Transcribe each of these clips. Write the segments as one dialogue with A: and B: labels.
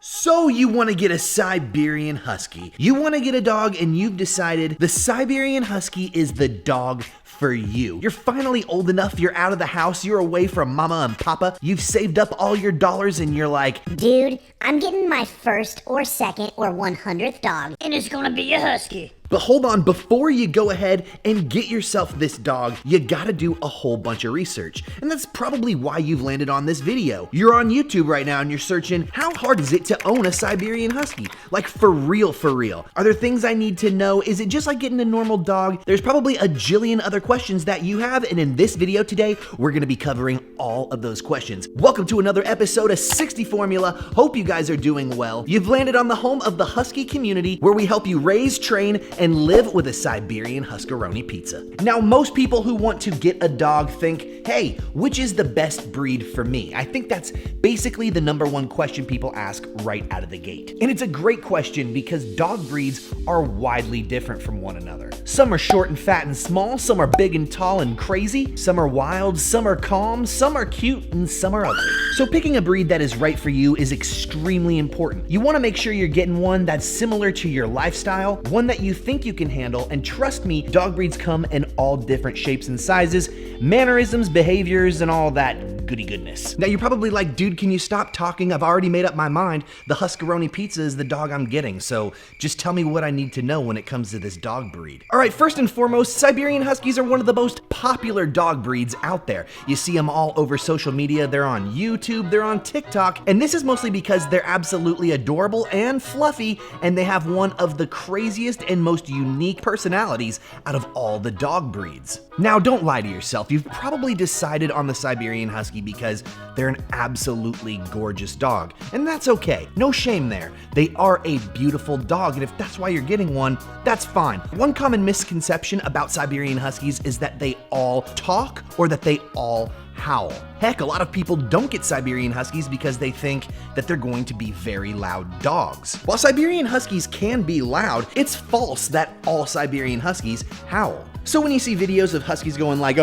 A: So you want to get a Siberian Husky. You want to get a dog and you've decided the Siberian Husky is the dog for you. You're finally old enough, you're out of the house, you're away from mama and papa, you've saved up all your dollars and you're like,
B: dude, I'm getting my first or second or 100th dog, and it's gonna be a Husky.
A: But hold on, before you go ahead and get yourself this dog, you gotta do a whole bunch of research. And that's probably why you've landed on this video. You're on YouTube right now and you're searching, how hard is it to own a Siberian Husky? Like for real, for real. Are there things I need to know? Is it just like getting a normal dog? There's probably a jillion other questions that you have, and in this video today, we're gonna be covering all of those questions. Welcome to another episode of 60 Formula. Hope you guys are doing well. You've landed on the home of the Husky community, where we help you raise, train, and live with a Siberian Huskaroni pizza. Now, most people who want to get a dog think, hey, which is the best breed for me? I think that's basically the #1 question people ask right out of the gate. And it's a great question because dog breeds are widely different from one another. Some are short and fat and small, some are big and tall and crazy, some are wild, some are calm, some are cute, and some are ugly. So picking a breed that is right for you is extremely important. You want to make sure you're getting one that's similar to your lifestyle, one that you think you can handle, and trust me, dog breeds come in all different shapes and sizes, mannerisms, behaviors, and all that goody goodness. Now you're probably like, dude, can you stop talking? I've already made up my mind. The Huskaroni pizza is the dog I'm getting, so just tell me what I need to know when it comes to this dog breed. All right, first and foremost, Siberian Huskies are one of the most popular dog breeds out there. You see them all over social media. They're on YouTube, they're on TikTok, and this is mostly because they're absolutely adorable and fluffy, and they have one of the craziest and most unique personalities out of all the dog breeds. Now, don't lie to yourself. You've probably decided on the Siberian Husky because they're an absolutely gorgeous dog, and that's okay. No shame there. They are a beautiful dog, and if that's why you're getting one, that's fine. One common misconception about Siberian Huskies is that they all talk or that they all howl. Heck, a lot of people don't get Siberian Huskies because they think that they're going to be very loud dogs. While Siberian Huskies can be loud, it's false that all Siberian Huskies howl. So when you see videos of Huskies going like,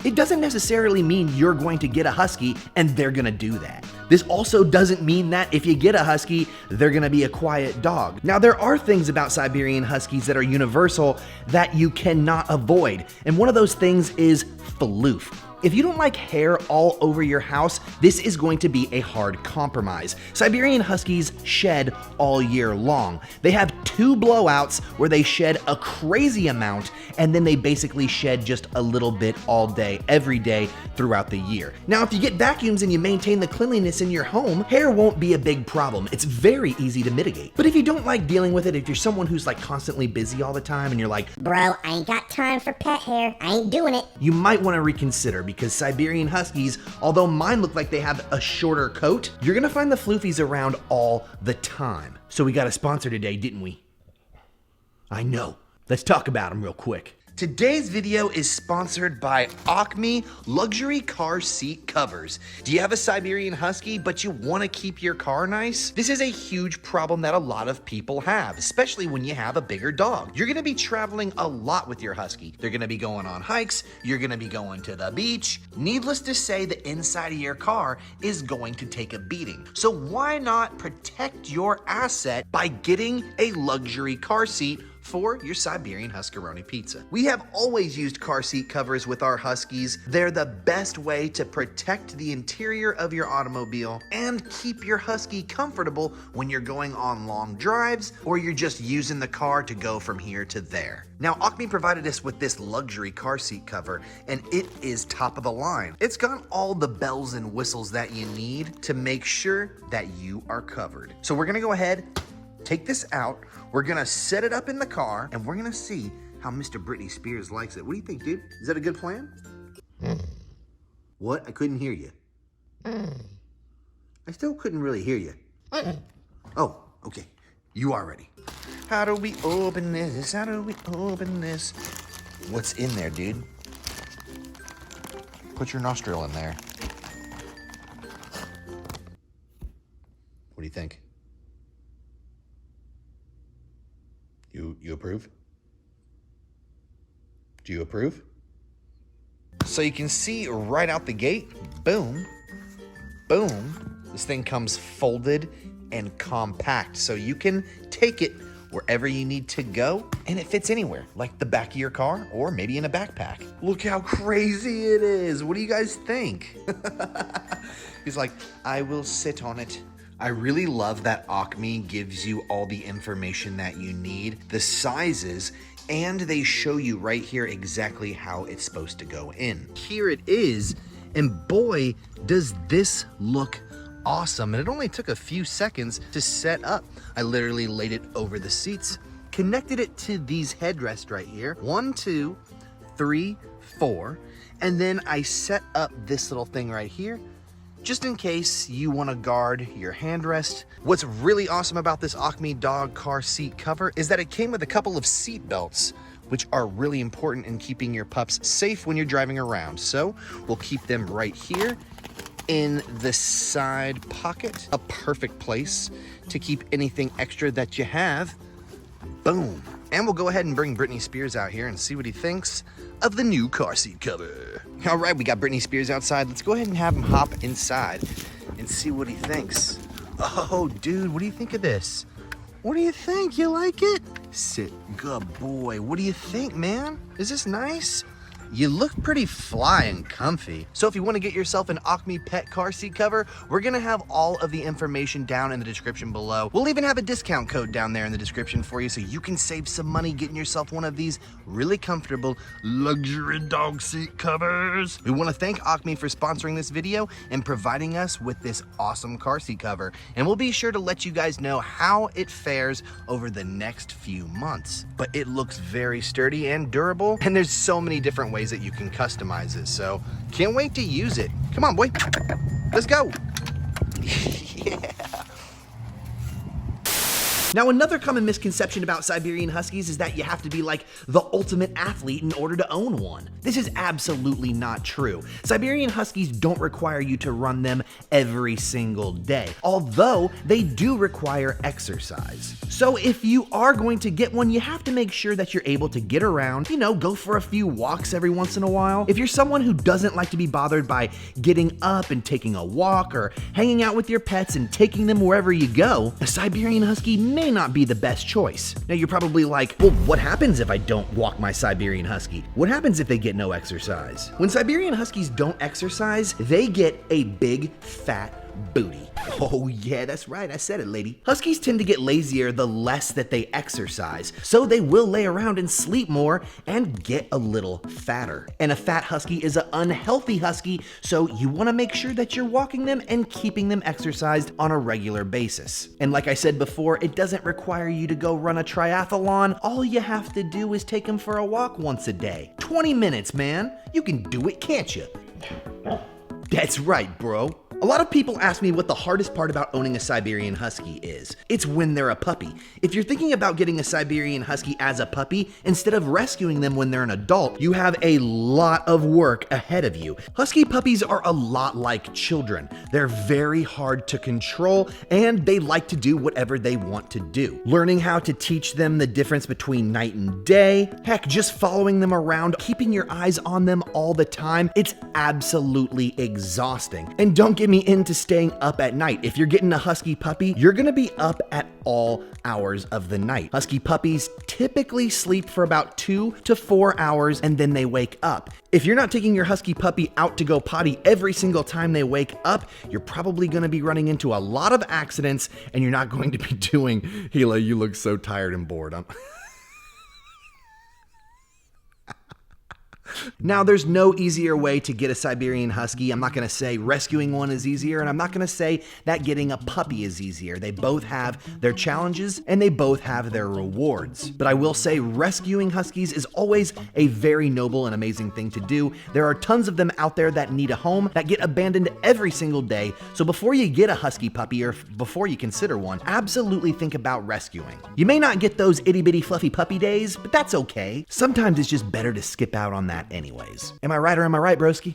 A: it doesn't necessarily mean you're going to get a Husky and they're gonna do that. This also doesn't mean that if you get a Husky, they're gonna be a quiet dog. Now, there are things about Siberian Huskies that are universal that you cannot avoid, and one of those things is floof. If you don't like hair all over your house, this is going to be a hard compromise. Siberian Huskies shed all year long. They have 2 blowouts where they shed a crazy amount, and then they basically shed just a little bit all day, every day throughout the year. Now, if you get vacuums and you maintain the cleanliness in your home, hair won't be a big problem. It's very easy to mitigate. But if you don't like dealing with it, if you're someone who's like constantly busy all the time and you're like,
B: bro, I ain't got time for pet hair, I ain't doing it,
A: you might want to reconsider, because Siberian Huskies, although mine look like they have a shorter coat, you're gonna find the floofies around all the time. So we got a sponsor today, didn't we? I know. Let's talk about them real quick. Today's video is sponsored by OKMEE Luxury Car Seat Covers. Do you have a Siberian Husky but you want to keep your car nice? This is a huge problem that a lot of people have, especially when you have a bigger dog. You're going to be traveling a lot with your Husky. They're going to be going on hikes. You're going to be going to the beach. Needless to say, the inside of your car is going to take a beating. So why not protect your asset by getting a luxury car seat for your Siberian Huskaroni pizza? We have always used car seat covers with our Huskies. They're the best way to protect the interior of your automobile and keep your Husky comfortable when you're going on long drives or you're just using the car to go from here to there. Now, OKMEE provided us with this luxury car seat cover, and it is top of the line. It's got all the bells and whistles that you need to make sure that you are covered. So we're gonna go ahead, take this out, we're gonna set it up in the car, and we're gonna see how Mr. Britney Spears likes it. What do you think, dude? Is that a good plan? What? I couldn't hear you. I still couldn't really hear you. Oh, okay. You are ready. How do we open this? How do we open this? What's in there, dude? Put your nostril in there. What do you think? You approve? Do you approve? So you can see right out the gate, boom, boom, This thing comes folded and compact, so you can take it wherever you need to go, and it fits anywhere, like the back of your car or maybe in a backpack. Look how crazy it is. What do you guys think? He's like, I will sit on it. I really love that OKMEE gives you all the information that you need, the sizes, and they show you right here exactly how it's supposed to go in. Here it is, and boy, does this look awesome. And it only took a few seconds to set up. I literally laid it over the seats, connected it to these headrests right here. 1, 2, 3, 4. And then I set up this little thing right here, just in case you want to guard your handrest. What's really awesome about this OKMEE dog car seat cover is that it came with a couple of seat belts, which are really important in keeping your pups safe when you're driving around. So we'll keep them right here in the side pocket, a perfect place to keep anything extra that you have. Boom. And we'll go ahead and bring Britney Spears out here and see what he thinks of the new car seat cover. All right, we got Britney Spears outside. Let's go ahead and have him hop inside and see what he thinks. Oh, dude, what do you think of this? What do you think? You like it? Sit. Good boy. What do you think, man? Is this nice? You look pretty fly and comfy. So if you want to get yourself an OKMEE pet car seat cover, we're gonna have all of the information down in the description below. We'll even have a discount code down there in the description for you so you can save some money getting yourself one of these really comfortable luxury dog seat covers. We want to thank OKMEE for sponsoring this video and providing us with this awesome car seat cover. And we'll be sure to let you guys know how it fares over the next few months. But it looks very sturdy and durable, and there's so many different ways that you can customize it, so can't wait to use it. Come on, boy, let's go. Yeah. Now, another common misconception about Siberian Huskies is that you have to be like the ultimate athlete in order to own one. This is absolutely not true. Siberian Huskies don't require you to run them every single day, although they do require exercise. So if you are going to get one, you have to make sure that you're able to get around, you know, go for a few walks every once in a while. If you're someone who doesn't like to be bothered by getting up and taking a walk or hanging out with your pets and taking them wherever you go, a Siberian Husky may not be the best choice. Now you're probably like, well, what happens if I don't walk my Siberian Husky? What happens if they get no exercise? When Siberian Huskies don't exercise, they get a big fat booty. Oh yeah, that's right, I said it, lady. Huskies tend to get lazier the less that they exercise, so they will lay around and sleep more and get a little fatter. And a fat husky is an unhealthy husky, so you want to make sure that you're walking them and keeping them exercised on a regular basis. And like I said before, it doesn't require you to go run a triathlon. All you have to do is take them for a walk once a day. 20 minutes, man. You can do it, can't you? That's right, bro. A lot of people ask me what the hardest part about owning a Siberian Husky is. It's when they're a puppy. If you're thinking about getting a Siberian Husky as a puppy, instead of rescuing them when they're an adult, you have a lot of work ahead of you. Husky puppies are a lot like children. They're very hard to control, and they like to do whatever they want to do. Learning how to teach them the difference between night and day, heck, just following them around, keeping your eyes on them all the time, it's absolutely exhausting. And don't get me into staying up at night. If you're getting a husky puppy, you're gonna be up at all hours of the night. Husky puppies typically sleep for about 2 to 4 hours and then they wake up. If you're not taking your husky puppy out to go potty every single time they wake up, you're probably gonna be running into a lot of accidents and you're not going to be doing, Gila, you look so tired and bored. Now, there's no easier way to get a Siberian Husky. I'm not going to say rescuing one is easier, and I'm not going to say that getting a puppy is easier. They both have their challenges, and they both have their rewards. But I will say rescuing Huskies is always a very noble and amazing thing to do. There are tons of them out there that need a home, that get abandoned every single day. So before you get a Husky puppy, or before you consider one, absolutely think about rescuing. You may not get those itty-bitty fluffy puppy days, but that's okay. Sometimes it's just better to skip out on that anyways. Am I right or am I right, broski?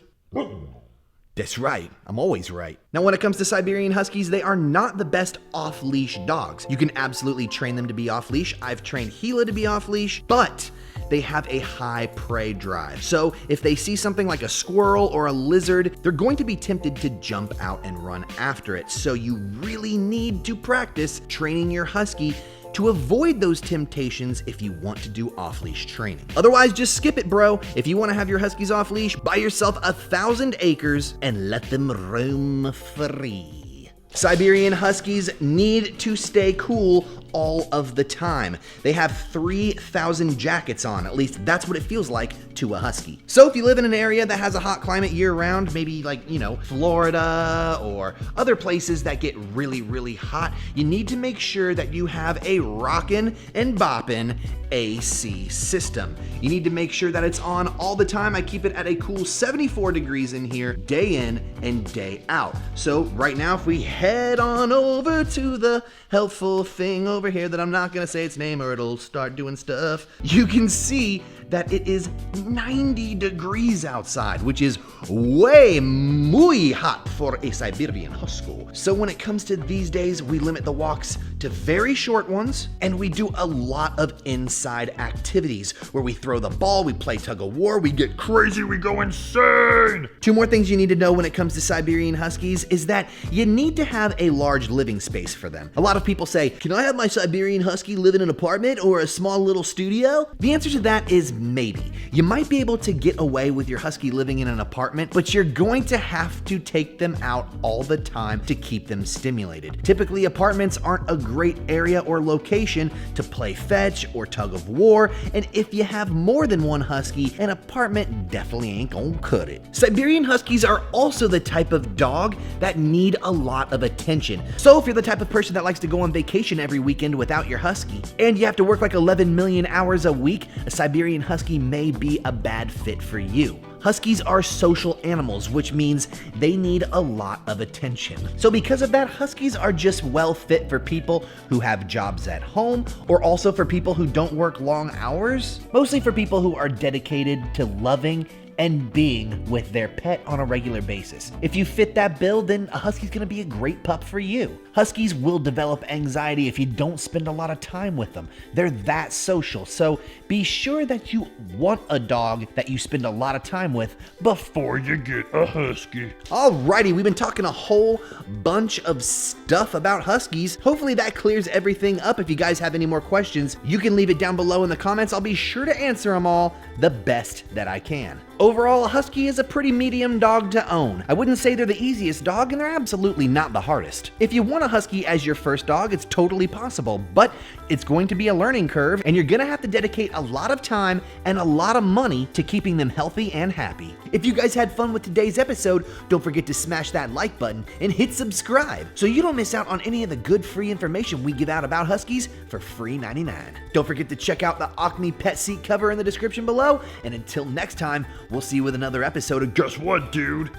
A: That's right. I'm always right. Now, when it comes to Siberian Huskies, they are not the best off-leash dogs. You can absolutely train them to be off-leash. I've trained Gila to be off-leash, but they have a high prey drive. So if they see something like a squirrel or a lizard, they're going to be tempted to jump out and run after it. So you really need to practice training your husky to avoid those temptations if you want to do off-leash training. Otherwise, just skip it, bro. If you want to have your huskies off-leash, buy yourself 1,000 acres and let them roam free. Siberian Huskies need to stay cool all of the time. They have 3,000 jackets on, at least that's what it feels like to a husky. So if you live in an area that has a hot climate year-round, maybe like, Florida or other places that get really, really hot, you need to make sure that you have a rockin' and boppin' AC system. You need to make sure that it's on all the time. I keep it at a cool 74 degrees in here, day in and day out. So right now, if we head on over to the helpful thing over here that I'm not gonna say its name or it'll start doing stuff, you can see that it is 90 degrees outside, which is way muy hot for a Siberian Husky. So when it comes to these days, we limit the walks to very short ones, and we do a lot of inside activities where we throw the ball, we play tug of war, we get crazy, we go insane. 2 more things you need to know when it comes to Siberian Huskies is that you need to have a large living space for them. A lot of people say, can I have my Siberian Husky live in an apartment or a small little studio? The answer to that is maybe. You might be able to get away with your husky living in an apartment, but you're going to have to take them out all the time to keep them stimulated. Typically, apartments aren't a great area or location to play fetch or tug of war, and if you have more than one husky, an apartment definitely ain't gonna cut it. Siberian Huskies are also the type of dog that need a lot of attention. So if you're the type of person that likes to go on vacation every weekend without your husky, and you have to work like 11 million hours a week, a Siberian Husky may be a bad fit for you. Huskies are social animals, which means they need a lot of attention. So because of that, Huskies are just well fit for people who have jobs at home, or also for people who don't work long hours, mostly for people who are dedicated to loving and being with their pet on a regular basis. If you fit that bill, then a Husky's gonna be a great pup for you. Huskies will develop anxiety if you don't spend a lot of time with them. They're that social, so be sure that you want a dog that you spend a lot of time with before you get a Husky. Alrighty, we've been talking a whole bunch of stuff about Huskies. Hopefully that clears everything up. If you guys have any more questions, you can leave it down below in the comments. I'll be sure to answer them all the best that I can. Overall, a Husky is a pretty medium dog to own. I wouldn't say they're the easiest dog, and they're absolutely not the hardest. If you want a Husky as your first dog, it's totally possible, but it's going to be a learning curve, and you're gonna have to dedicate a lot of time and a lot of money to keeping them healthy and happy. If you guys had fun with today's episode, don't forget to smash that like button and hit subscribe so you don't miss out on any of the good free information we give out about Huskies for free 99. Don't forget to check out the OKMEE pet seat cover in the description below, and until next time, we'll see you with another episode of Guess What, Dude?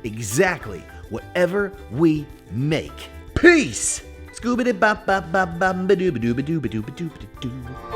A: Exactly, whatever we make. Peace! Scooby-doo-bop-bop-bop-bop-ba-doo-ba-doo-ba-doo-ba-doo-ba-doo-ba-doo.